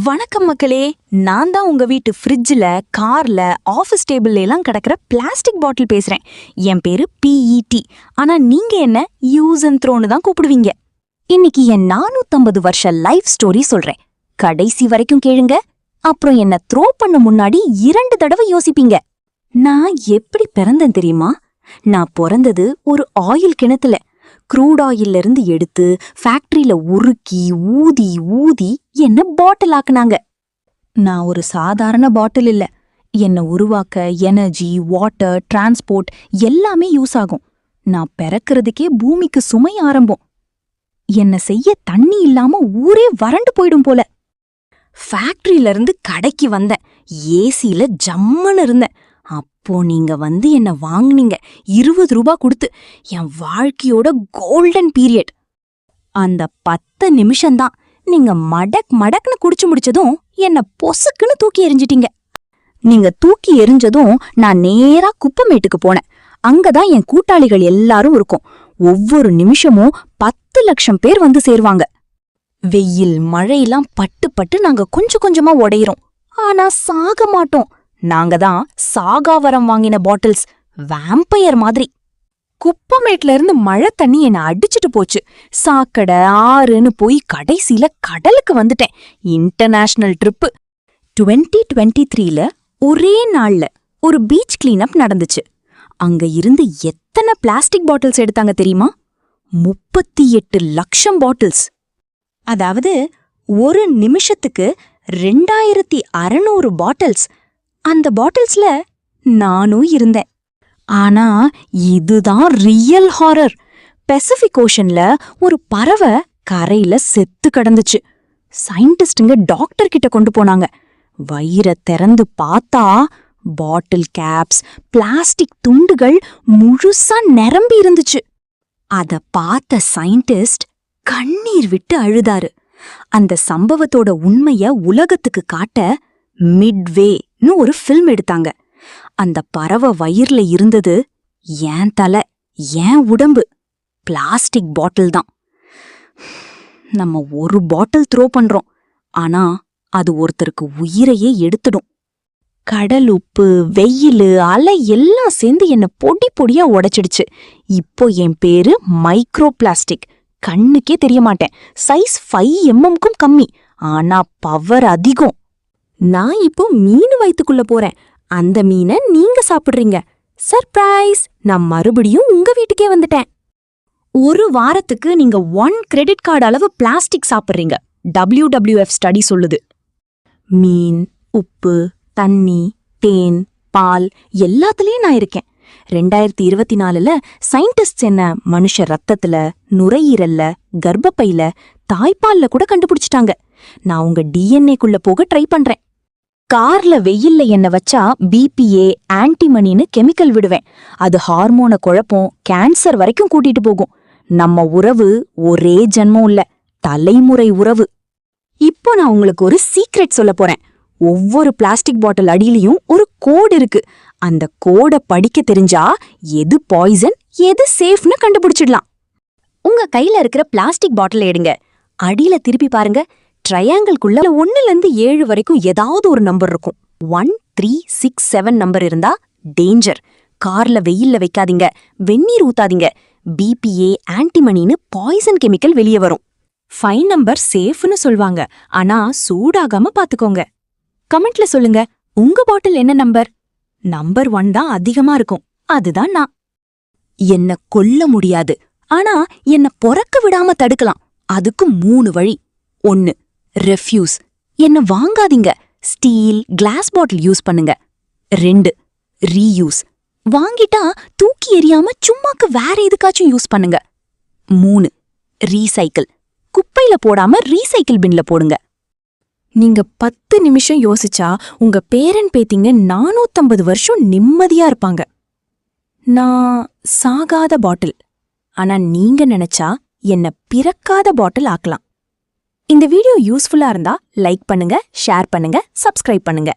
வணக்கம் மக்களே, நான் தான் உங்க வீட்டு ஃப்ரிட்ஜில், கார்ல, ஆஃபீஸ் டேபிள்ல எல்லாம் கிடக்கிற பிளாஸ்டிக் பாட்டில் பேசுறேன். என் பேரு PET. ஆனா நீங்க என்ன யூஸ் அண்ட் த்ரோன்னு தான் கூப்பிடுவீங்க. இன்னைக்கு என் 450 வருஷ லைஃப் ஸ்டோரி சொல்றேன். கடைசி வரைக்கும் கேளுங்க. அப்புறம் என்ன த்ரோ பண்ண முன்னாடி 2 தடவை யோசிப்பீங்க. நான் எப்படி பிறந்தேன் தெரியுமா? நான் பிறந்தது ஒரு ஆயில் கிணத்துல. க்ரூட் ஆயில்ல இருந்து எடுத்து ஃபேக்டரியில உருக்கி ஊதி ஊதி என்ன பாட்டில் ஆக்குனாங்க. நான் ஒரு சாதாரண பாட்டில் இல்ல. என்னை உருவாக்க எனர்ஜி, வாட்டர், டிரான்ஸ்போர்ட் எல்லாமே யூஸ் ஆகும். நான் பிறக்கிறதுக்கே பூமிக்கு சுமை ஆரம்பம். என்ன செய்ய தண்ணி இல்லாம ஊரே வறண்டு போயிடும் போல. ஃபேக்டரியில இருந்து கடைக்கு வந்தேன். ஏசியில ஜம்முன்னு இருந்தேன். அப்போ நீங்க வந்து என்ன வாங்குனீங்க 20 ரூபாய் கொடுத்து. என் வாழ்க்கையோட கோல்டன் பீரியட். அந்த 10 நிமிஷம்தான். நீங்க மடக்னு குடிச்சு முடிச்சதும் என்ன பொசுக்குன்னு தூக்கி எறிஞ்சிட்டீங்க. நீங்க தூக்கி எறிஞ்சதும் நான் நேரா குப்பமேட்டுக்கு போனேன். அங்கதான் என் கூட்டாளிகள் எல்லாரும் இருக்கும். ஒவ்வொரு நிமிஷமும் 10 லட்சம் பேர் வந்து சேருவாங்க. வெயில் மழையெல்லாம் பட்டு பட்டு நாங்க கொஞ்சம் கொஞ்சமா உடையிறோம். ஆனா சாக மாட்டோம். நாங்க தான் சாகாவரம் வாங்கின பாட்டில்ஸ், வேம்பயர் மாதிரி. குப்பமேட்ல இருந்து மழை தண்ணி என்ன அடிச்சுட்டு போச்சு. சாக்கடை ஆறுன்னு போய் கடைசியில கடலுக்கு வந்துட்டேன். International trip. 2023ல ஒரே நாள்ல ஒரு பீச் கிளீனப் நடந்துச்சு. அங்க இருந்து எத்தனை பிளாஸ்டிக் பாட்டில்ஸ் எடுத்தாங்க தெரியுமா? 38 லட்சம் பாட்டில்ஸ். அதாவது ஒரு நிமிஷத்துக்கு 2600 பாட்டில்ஸ். அந்த பாட்டில்ஸ்ல நானும் இருந்தேன். ஆனா இதுதான் ரியல் ஹாரர். பசிபிக் ஓஷன்ல ஒரு பறவை கரையில செத்து கிடந்துச்சு. சயின்டிஸ்டுங்க டாக்டர் கிட்ட கொண்டு போனாங்க. வயிறை திறந்து பார்த்தா பாட்டில் கேப்ஸ், பிளாஸ்டிக் துண்டுகள் முழுசா நிரம்பி இருந்துச்சு. அத பார்த்த சயின்டிஸ்ட் கண்ணீர் விட்டு அழுதாரு. அந்த சம்பவத்தோட உண்மைய உலகத்துக்கு காட்ட மிட்வேன்னு ஒரு ஃபில்ம் எடுத்தாங்க. அந்த பறவை வயிறுல இருந்தது ஏன் தலை, ஏன் உடம்பு, பிளாஸ்டிக் பாட்டில் தான். நம்ம ஒரு பாட்டில் த்ரோ பண்றோம், ஆனா அது ஒருத்தருக்கு உயிரையே எடுத்துடும். கடல் உப்பு, வெயில், அலை எல்லாம் சேர்ந்து என்ன பொடி பொடியா உடைச்சிடுச்சு. இப்போ என் பேரு மைக்ரோ பிளாஸ்டிக். கண்ணுக்கே தெரிய மாட்டேன். சைஸ் 5 mmக்கும் கம்மி, ஆனா பவர் அதிகம். நான் இப்போ மீன் வயித்துக்குள்ள போறேன். அந்த மீனை நீங்க சாப்பிடுறீங்க. சர்ப்ரைஸ்! நான் மறுபடியும் உங்க வீட்டுக்கே வந்துட்டேன். ஒரு வாரத்துக்கு நீங்க 1 கிரெடிட் கார்டு அளவு பிளாஸ்டிக் சாப்பிடுறீங்க. WWF ஸ்டடி சொல்லுது. மீன், உப்பு, தண்ணி, தேன், பால் எல்லாத்துலயும் நான் இருக்கேன். 2024ல சயின்டிஸ்ட் என்ன மனுஷ ரத்தத்துல, நுரையீரல்ல, கர்ப்பப்பையில, தாய்ப்பால்ல கூட கண்டுபிடிச்சிட்டாங்க. நான் உங்க DNA-க்குள்ள போக ட்ரை பண்றேன். கார்ல வெயில்ல என்ன வச்சா BPA, ஆன்டிமனின்னு கெமிக்கல் விடுவேன். அது ஹார்மோனை குழப்பம், கேன்சர் வரைக்கும் கூட்டிட்டு போகும். நம்ம உறவு ஒரே ஜன்மம் இல்ல, தலைமுறை உறவு. இப்போ நான் உங்களுக்கு ஒரு சீக்ரெட் சொல்ல போறேன். ஒவ்வொரு பிளாஸ்டிக் பாட்டில் அடியிலையும் ஒரு கோடு இருக்கு. அந்த கோடை படிக்க தெரிஞ்சா எது பாய்சன், எது சேஃப்னு கண்டுபிடிச்சிடலாம். உங்க கையில இருக்கிற பிளாஸ்டிக் பாட்டில் எடுங்க. அடியில திருப்பி பாருங்க. ட்ரையாங்கிள்குள்ள 1லேருந்து 7 வரைக்கும் ஏதாவது ஒரு நம்பர் இருக்கும். 1, 3, 6, 7 நம்பர் இருந்தா டேஞ்சர். கார்ல வெயில்ல வைக்காதீங்க, வெந்நீர் ஊத்தாதீங்க. BPA, ஆன்டிமனின்னு பாய்சன் கெமிக்கல் வெளியே வரும். 5 நம்பர் சேஃப்னு சொல்வாங்க, ஆனா சூடாகாம பாத்துக்கோங்க. கமெண்ட்ல சொல்லுங்க, உங்க பாட்டில் என்ன நம்பர்? நம்பர் 1 தான் அதிகமா இருக்கும். அதுதான் நான். என்ன கொல்ல முடியாது, ஆனா என்ன பொறக்க விடாம தடுக்கலாம். அதுக்கு 3 வழி. 1, ரெஃப்யூஸ். என்ன வாங்காதீங்க, ஸ்டீல், கிளாஸ் பாட்டில் யூஸ் பண்ணுங்க. 2, ரீயூஸ். வாங்கிட்டா தூக்கி எறியாம சும்மாக்கு வேற எதுக்காச்சும் யூஸ் பண்ணுங்க. 3, ரீசைக்கிள். குப்பையில போடாம ரீசைக்கிள் பின்ல போடுங்க. நீங்க 10 நிமிஷம் யோசிச்சா உங்க பேரன் பேத்திங்க 450 வருஷம் நிம்மதியா இருப்பாங்க. நான் சாகாத பாட்டில், ஆனா நீங்க நினைச்சா என்ன பிறக்காத பாட்டில் ஆக்கலாம். இந்த வீடியோ யூஸ்ஃபுல்லா இருந்தா லைக் பண்ணுங்க, ஷேர் பண்ணுங்க, சப்ஸ்கிரைப் பண்ணுங்க.